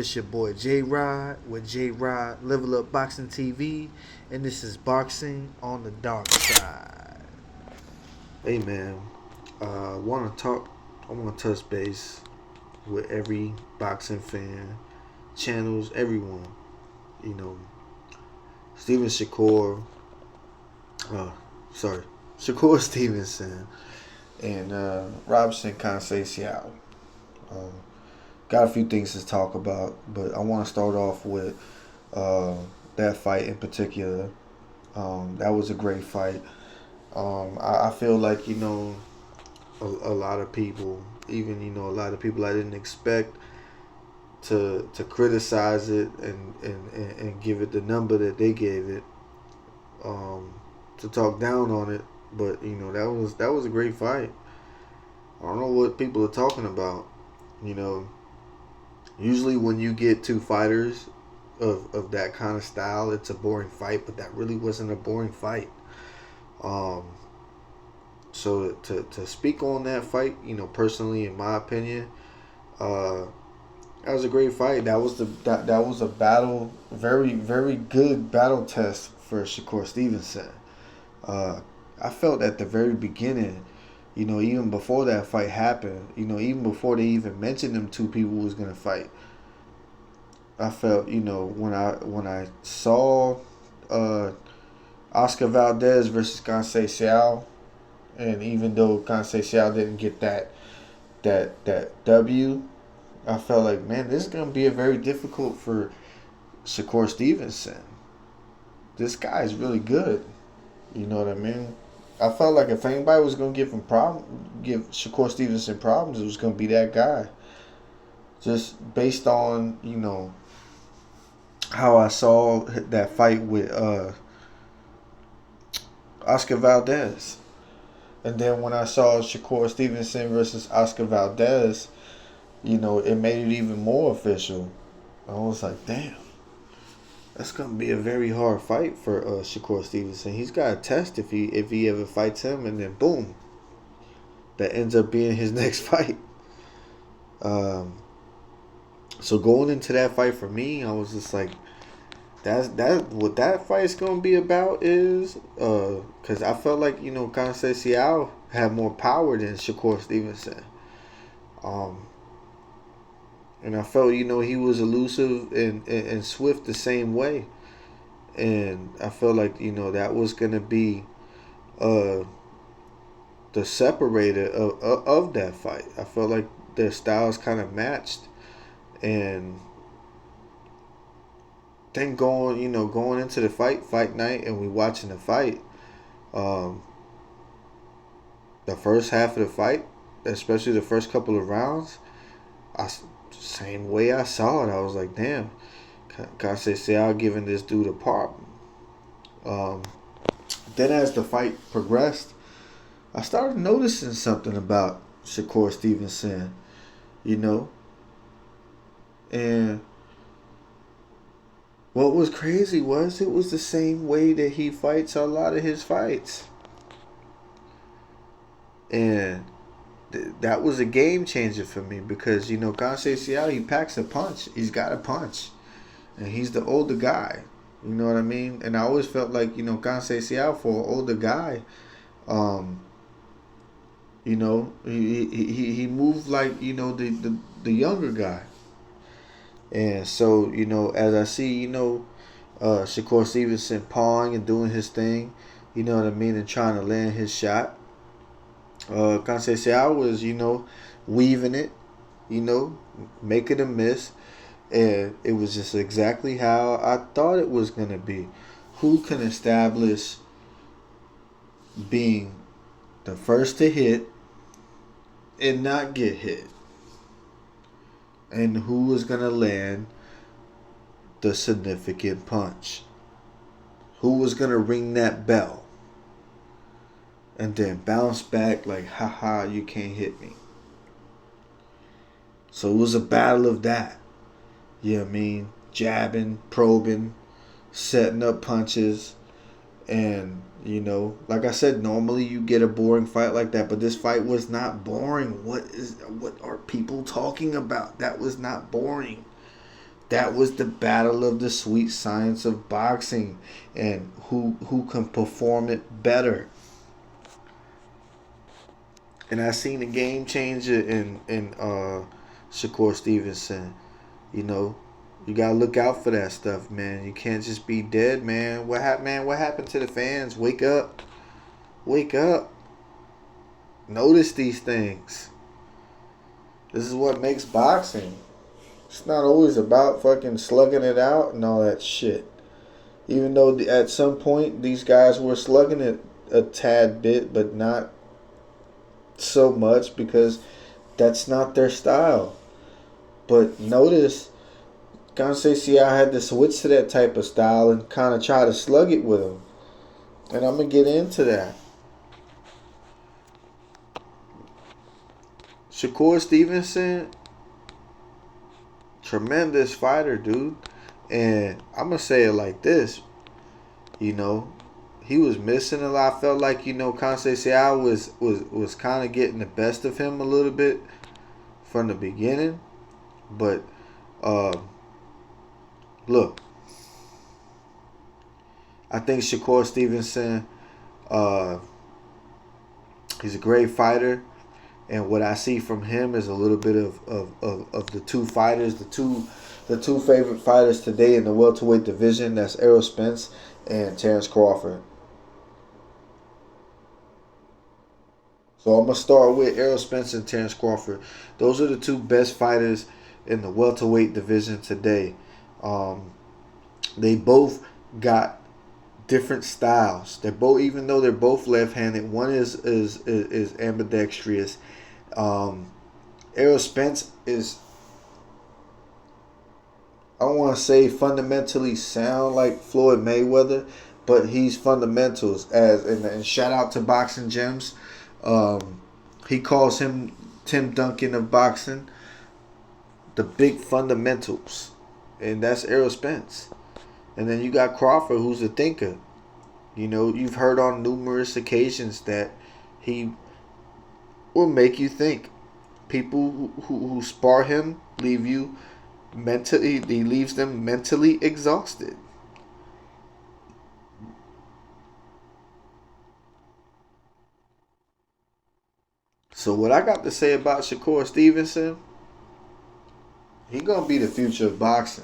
This your boy J Rod with J Rod Level Up Boxing TV, and this is Boxing on the Dark Side. Hey man, I want to talk. I want to touch base with every boxing fan, channels, everyone. You know, Steven Shakur. Shakur Stevenson and Robinson Conceição. Got a few things to talk about, but I want to start off with that fight in particular. That was a great fight. I feel like, a lot of people, even, a lot of people I didn't expect to criticize it and give it the number that they gave it, to talk down on it. But, that was a great fight. I don't know what people are talking about. Usually when you get two fighters of that kind of style, it's a boring fight, but that really wasn't a boring fight. So to speak on that fight, personally, in my opinion, that was a great fight. That was a battle, very, very good battle test for Shakur Stevenson. I felt at the very beginning, even before that fight happened, even before they even mentioned them two people who was gonna fight, I felt, when I saw Oscar Valdez versus Conceição, and even though Conceição didn't get that W, I felt like, man, this is gonna be a very difficult for Shakur Stevenson. This guy is really good. You know what I mean? I felt like if anybody was gonna give Shakur Stevenson problems, it was gonna be that guy. Just based on how I saw that fight with Oscar Valdez, and then when I saw Shakur Stevenson versus Oscar Valdez, it made it even more official. I was like, damn. That's gonna be a very hard fight for Shakur Stevenson. He's got a test if he ever fights him, and then boom, that ends up being his next fight. So going into that fight for me, I was just like, what that fight's gonna be about is because I felt like Conceição had more power than Shakur Stevenson. And I felt, he was elusive and swift the same way. And I felt like, that was going to be the separator of that fight. I felt like their styles kind of matched. And then going into the fight night, and we watching the fight, the first half of the fight, especially the first couple of rounds, same way I saw it, I was like, damn, Conceição giving this dude a problem. Then as the fight progressed, I started noticing something about Shakur Stevenson, and what was crazy was it was the same way that he fights a lot of his fights. And that was a game changer for me because, Conceição, he packs a punch. He's got a punch. And he's the older guy. You know what I mean? And I always felt like, Conceição, for an older guy, he moved like, the younger guy. And so, as I see, Shakur Stevenson pawing and doing his thing, you know what I mean, and trying to land his shot, Conceição was, weaving it, making a miss, and it was just exactly how I thought it was going to be. Who can establish being the first to hit and not get hit? And who was going to land the significant punch? Who was going to ring that bell? And then bounce back like, haha, you can't hit me. So it was a battle of that. You know what I mean? Jabbing, probing, setting up punches. And, like I said, normally you get a boring fight like that. But this fight was not boring. What are people talking about? That was not boring. That was the battle of the sweet science of boxing, and who can perform it better. And I seen a game changer in Shakur Stevenson. You know, you gotta look out for that stuff, man. You can't just be dead, man. What happened to the fans? Wake up, wake up. Notice these things. This is what makes boxing. It's not always about fucking slugging it out and all that shit. Even though at some point these guys were slugging it a tad bit, but not so much because that's not their style. But notice, Conceição had to switch to that type of style and kind of try to slug it with him. And I'm going to get into that. Shakur Stevenson, tremendous fighter, dude. And I'm going to say it like this. You know, he was missing a lot. I felt like, Conceição was kind of getting the best of him a little bit from the beginning. But, look, I think Shakur Stevenson, he's a great fighter. And what I see from him is a little bit of the two fighters, the two favorite fighters today in the welterweight division. That's Errol Spence and Terrence Crawford. So I'm going to start with Errol Spence and Terrence Crawford. Those are the two best fighters in the welterweight division today. They both got different styles. They're both, even though they're both left-handed, one is ambidextrous. Errol Spence is, I don't want to say fundamentally sound like Floyd Mayweather, but he's fundamentals and shout out to Boxing Gems. He calls him Tim Duncan of boxing, the big fundamentals, and that's Errol Spence. And then you got Crawford, who's a thinker. You know, you've heard on numerous occasions that he will make you think. People who spar him he leaves them mentally exhausted. So what I got to say about Shakur Stevenson, he gonna be the future of boxing.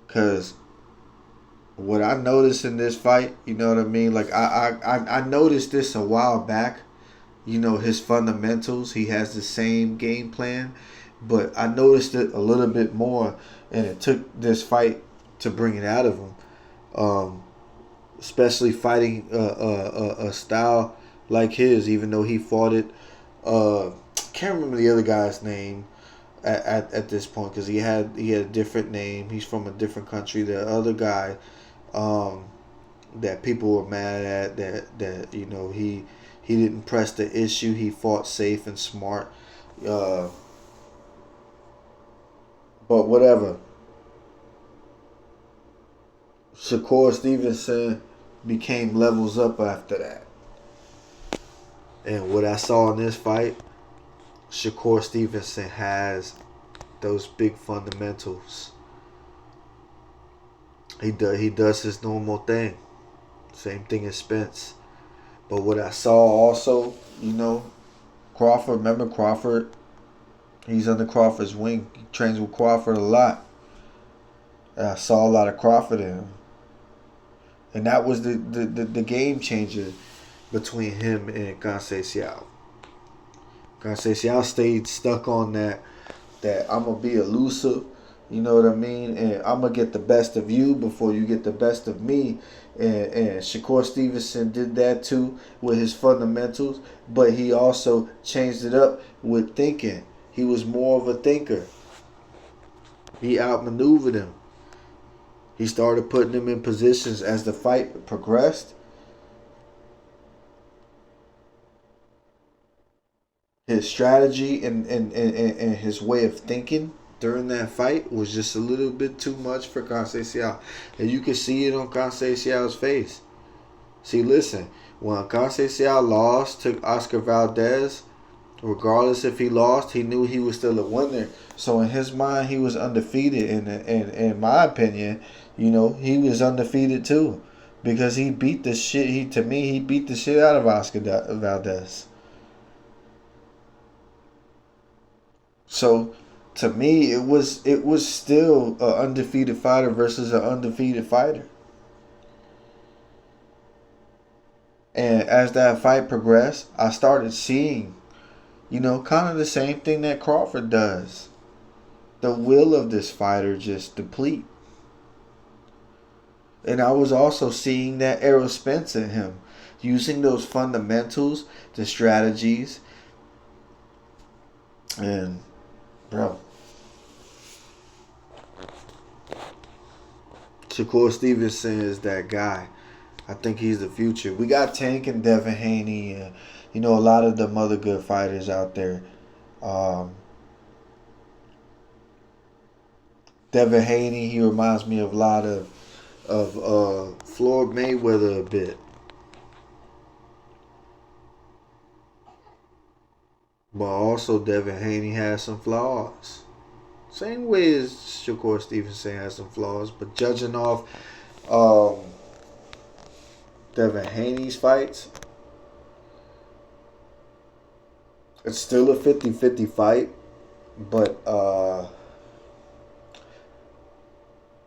Cause what I noticed in this fight, you know what I mean? Like I noticed this a while back. You know, his fundamentals, he has the same game plan, but I noticed it a little bit more, and it took this fight to bring it out of him. Especially fighting a style like his, even though he fought it. Can't remember the other guy's name at this point because he had a different name. He's from a different country. The other guy that people were mad at that he didn't press the issue. He fought safe and smart. But whatever. Shakur Stevenson became levels up after that. And what I saw in this fight, Shakur Stevenson has those big fundamentals. He does his normal thing. Same thing as Spence. But what I saw also, Crawford, remember Crawford? He's under Crawford's wing. He trains with Crawford a lot. And I saw a lot of Crawford in him. And that was the game changer between him and Conceição. Conceição stayed stuck on that I'm going to be elusive, you know what I mean? And I'm going to get the best of you before you get the best of me. And Shakur Stevenson did that too with his fundamentals, but he also changed it up with thinking. He was more of a thinker. He outmaneuvered him. He started putting him in positions as the fight progressed. His strategy and his way of thinking during that fight was just a little bit too much for Conceição. And you can see it on Conceição's face. See, listen, when Conceição lost to Oscar Valdez, Regardless if he lost, he knew he was still a winner. So in his mind, he was undefeated. And in my opinion, he was undefeated too, because he beat the shit. He beat the shit out of Oscar Valdez. So to me, it was still an undefeated fighter versus an undefeated fighter. And as that fight progressed, I started seeing, kind of the same thing that Crawford does. The will of this fighter just deplete. And I was also seeing that Errol Spence in him, using those fundamentals, the strategies, and bro, Shakur Stevenson is that guy. I think he's the future. We got Tank and Devin Haney, and a lot of them other good fighters out there. Um, Devin Haney, he reminds me of a lot of Floyd Mayweather a bit, but also Devin Haney has some flaws. Same way as Shakur Stevenson has some flaws, but judging off um, Devin Haney's fights, it's still a 50-50 fight, but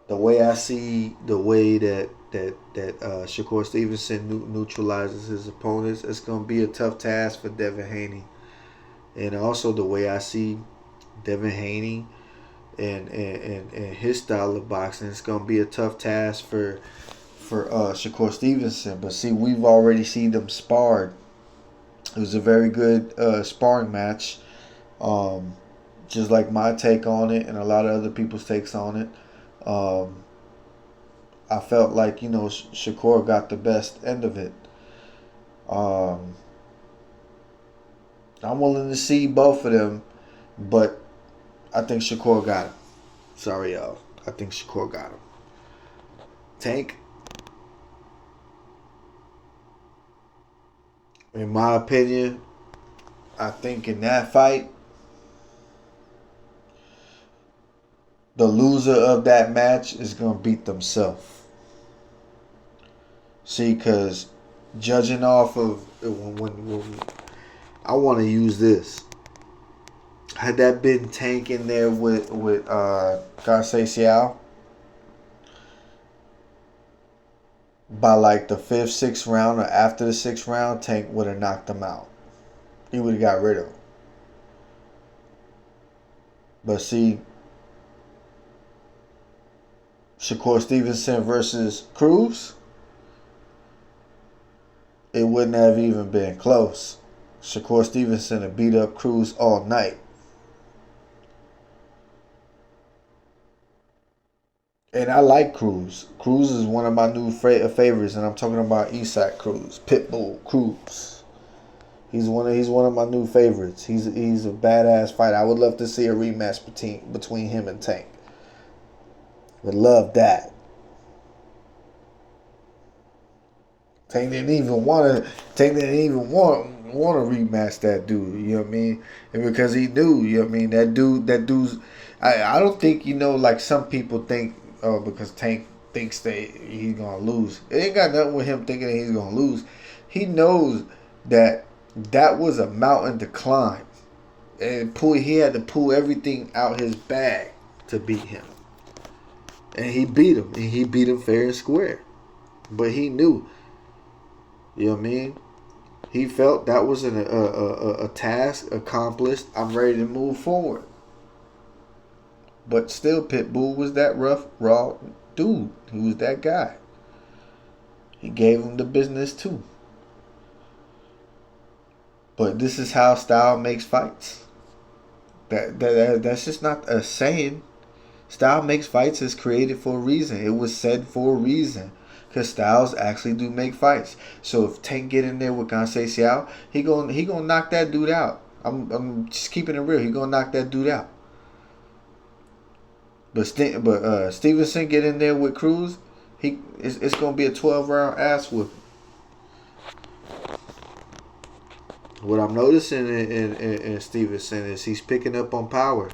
the way I see the way that Shakur Stevenson neutralizes his opponents, it's gonna be a tough task for Devin Haney, and also the way I see Devin Haney and his style of boxing, it's gonna be a tough task for Shakur Stevenson. But see, we've already seen them sparred. It was a very good sparring match. Just like my take on it and a lot of other people's takes on it. I felt like, Shakur got the best end of it. Um, I'm willing to see both of them, but I think Shakur got him. Sorry, y'all. I think Shakur got him. Tank, in my opinion, I think in that fight, the loser of that match is going to beat themselves. See, because judging off of when I want to use this. Had that been Tank in there with Garcia Xiao, by like the 5th, 6th round or after the 6th round, Tank would have knocked him out. He would have got rid of him. But see, Shakur Stevenson versus Cruz, it wouldn't have even been close. Shakur Stevenson had beat up Cruz all night. And I like Cruz. Cruz is one of my new favorites, and I'm talking about Isaac Cruz, Pitbull Cruz. He's one of my new favorites. He's a badass fighter. I would love to see a rematch between him and Tank. Would love that. Tank didn't even want to rematch that dude. You know what I mean? And because he knew, you know what I mean, that dude's. I don't think, like some people think. Because Tank thinks that he's gonna lose. It ain't got nothing with him thinking that he's gonna lose. He knows that was a mountain to climb, and he had to pull everything out his bag to beat him. And he beat him, and he beat him fair and square. But he knew, you know what I mean. He felt that was a task accomplished. I'm ready to move forward. But still, Pitbull was that rough, raw dude. He was that guy. He gave him the business too. But this is how style makes fights. That's just not a saying. Style makes fights is created for a reason. It was said for a reason. Because styles actually do make fights. So if Tank get in there with Garcia Xiao, he gonna knock that dude out. I'm just keeping it real. He gonna knock that dude out. But Stevenson get in there with Cruz, it's gonna be a 12-round ass whooping. What I'm noticing in Stevenson is he's picking up on power.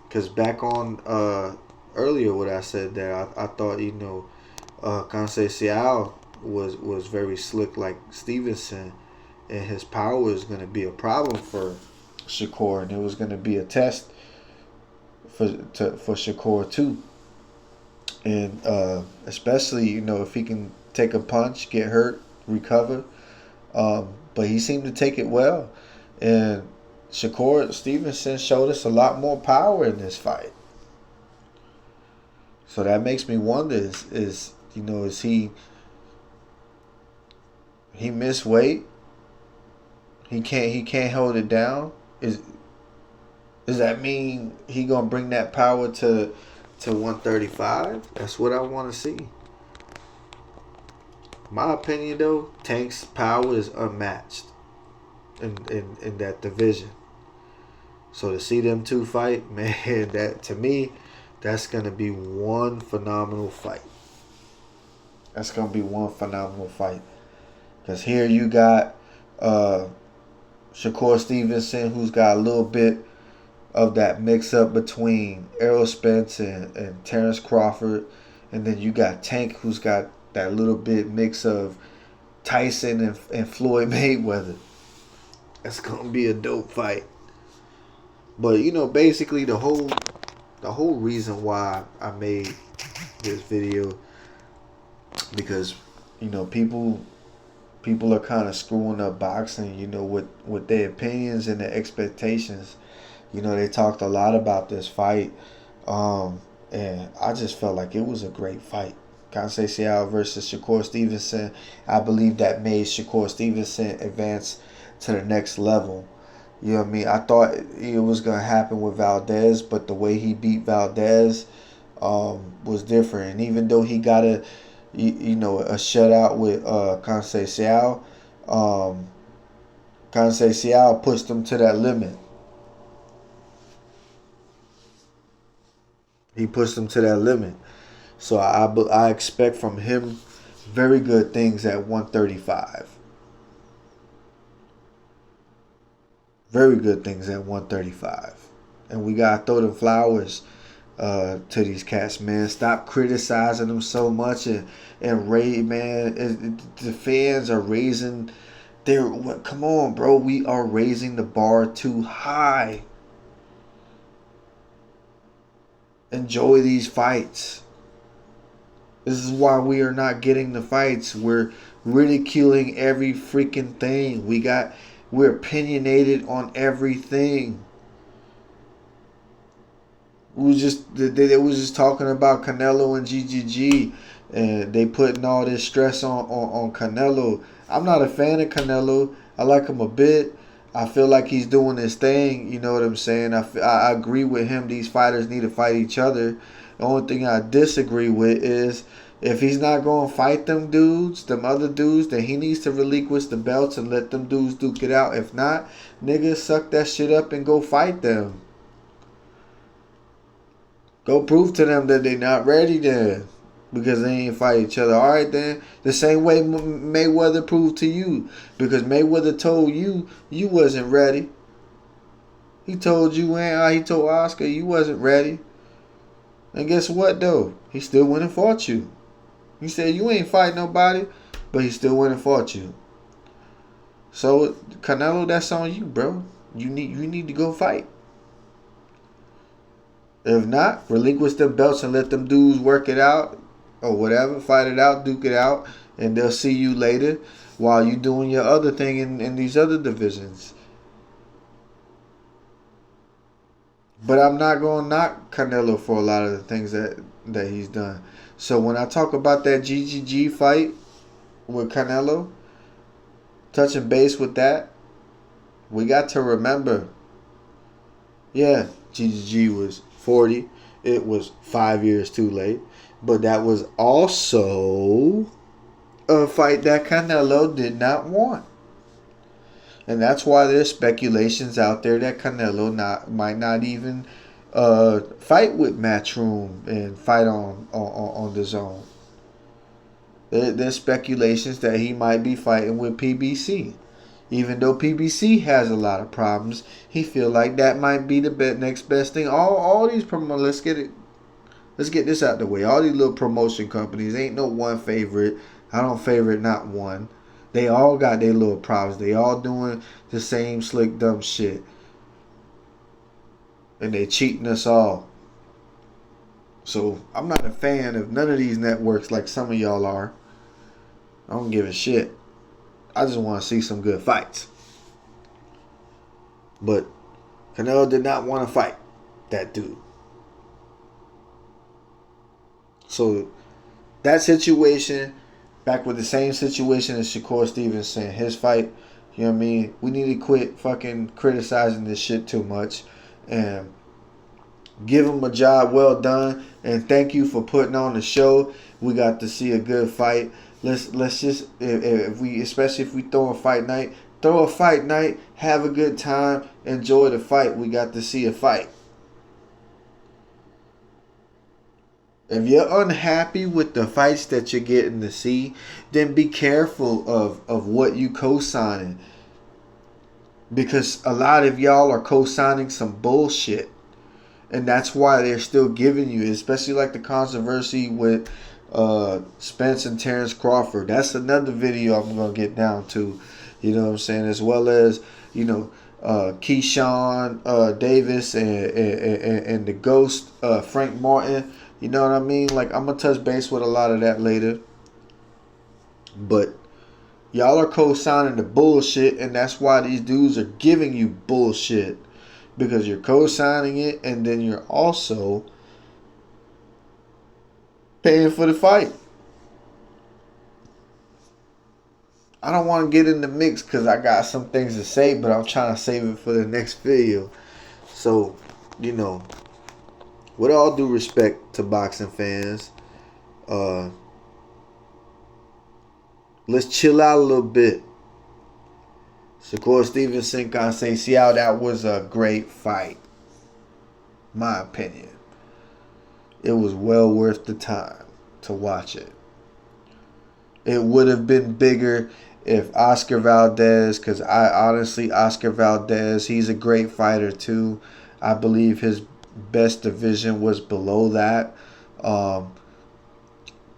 Because back on earlier, what I said there, I thought, Conceição was very slick like Stevenson, and his power is going to be a problem for Shakur, and it was going to be a test for Shakur too. And especially, if he can take a punch, get hurt, recover. But he seemed to take it well. And Shakur Stevenson showed us a lot more power in this fight. So that makes me wonder: is he missed weight? He can't hold it down. Does that mean he gonna bring that power to 135? That's what I want to see. My opinion, though, Tank's power is unmatched in that division. So to see them two fight, man, that to me, that's gonna be one phenomenal fight. That's gonna be one phenomenal fight. Because here you got Shakur Stevenson, who's got a little bit of that mix up between Errol Spence and Terrence Crawford. And then you got Tank, who's got that little bit mix of Tyson and Floyd Mayweather. That's gonna be a dope fight. But basically the whole reason why I made this video, because people are kind of screwing up boxing, with their opinions and their expectations. They talked a lot about this fight, and I just felt like it was a great fight. Conceição versus Shakur Stevenson. I believe that made Shakur Stevenson advance to the next level. You know what I mean? I thought it was going to happen with Valdez, but the way he beat Valdez was different. And even though he got a shutout with Conceição, Conceição pushed him to that limit. He pushed him to that limit. So I expect from him very good things at 135. Very good things at 135. And we got to throw them flowers to these cats, man. Stop criticizing them so much. And man, the fans are raising come on, bro. We are raising the bar too high. Enjoy these fights. This is why we are not getting the fights. We're ridiculing every freaking thing. We're opinionated on everything. They was just talking about Canelo and GGG, and they putting all this stress on Canelo. I'm not a fan of Canelo. I like him a bit. I feel like he's doing his thing. You know what I'm saying? I agree with him. These fighters need to fight each other. The only thing I disagree with is if he's not going to fight them other dudes, then he needs to relinquish the belts and let them dudes duke it out. If not, nigga, suck that shit up and go fight them. Go prove to them that they not ready then, because they ain't fight each other. All right then. The same way Mayweather proved to you, because Mayweather told you wasn't ready. He told you, he told Oscar you wasn't ready. And guess what though? He still went and fought you. He said you ain't fight nobody, but he still went and fought you. So Canelo, that's on you, bro. You need to go fight. If not, relinquish them belts and let them dudes work it out or whatever, fight it out, duke it out, and they'll see you later while you doing your other thing in these other divisions. But I'm not going to knock Canelo for a lot of the things that he's done. So when I talk about that GGG fight with Canelo, touching base with that, we got to remember, yeah, GGG was 40. It was 5 years too late. But that was also a fight that Canelo did not want. And that's why there's speculations out there that Canelo might not even fight with Matchroom and fight on the zone. There's speculations that he might be fighting with PBC. Even though PBC has a lot of problems, he feel like that might be the next best thing. All these let's get this out the way. All these little promotion companies ain't no one favorite. I don't favorite not one. They all got their little problems. They all doing the same slick dumb shit, and they cheating us all. So I'm not a fan of none of these networks like some of y'all are. I don't give a shit. I just want to see some good fights. But Canelo did not want to fight that dude. So that situation, back with the same situation as Shakur Stevenson, his fight, you know what I mean? We need to quit fucking criticizing this shit too much and give him a job well done. And thank you for putting on the show. We got to see a good fight. Let's just, especially if we throw a fight night, have a good time, enjoy the fight. We got to see a fight. If you're unhappy with the fights that you're getting to see, then be careful of what you co-signing. Because a lot of y'all are co-signing some bullshit. And that's why they're still giving you, especially like the controversy with Spence and Terrence Crawford. That's another video I'm going to get down to. You know what I'm saying? As well as, Keyshawn Davis and the Ghost, Frank Martin. You know what I mean? Like, I'm going to touch base with a lot of that later. But y'all are co-signing the bullshit, and that's why these dudes are giving you bullshit. Because you're co-signing it, and then you're also paying for the fight. I don't want to get in the mix because I got some things to say, but I'm trying to save it for the next video. So, with all due respect to boxing fans, let's chill out a little bit. Shakur Stevenson, Conceição, that was a great fight. My opinion. It was well worth the time to watch it. It would have been bigger if Oscar Valdez, because Oscar Valdez, he's a great fighter too. I believe his best division was below that.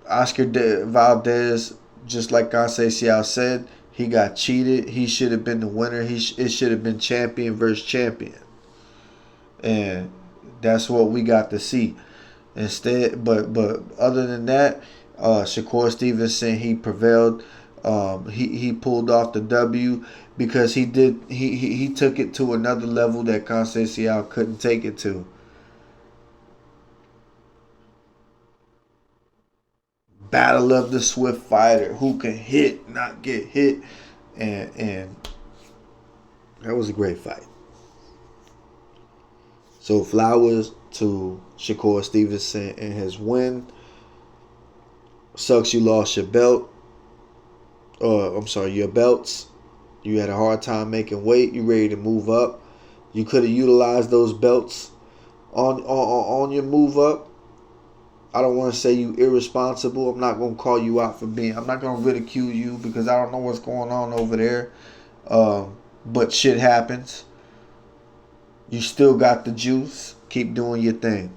Oscar Valdez, just like Conceição said, he got cheated. He should have been the winner. It should have been champion versus champion. And that's what we got to see. Instead, but other than that, Shakur Stevenson, he prevailed. He pulled off the W because he took it to another level that Conceição couldn't take it to. Battle of the swift fighter, who can hit, not get hit, and that was a great fight. So flowers to Shakur Stevenson and his win. Sucks you lost your belt. Your belts. You had a hard time making weight. You ready to move up. You could have utilized those belts on your move up. I don't want to say you irresponsible. I'm not going to call you out for I'm not going to ridicule you because I don't know what's going on over there. But shit happens. You still got the juice. Keep doing your thing.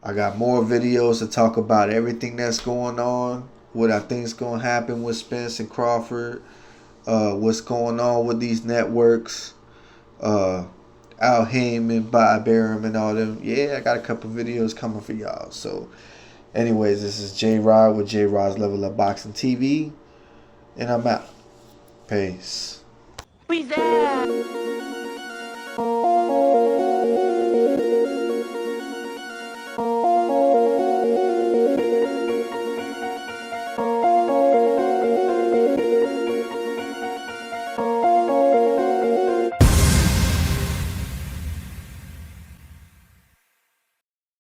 I got more videos to talk about everything that's going on. What I think is going to happen with Spence and Crawford. What's going on with these networks. Al Heyman, Bob Arum, and all them. Yeah, I got a couple videos coming for y'all. So, anyways, this is J Rod with J Rod's Level Up Boxing TV. And I'm out. Peace.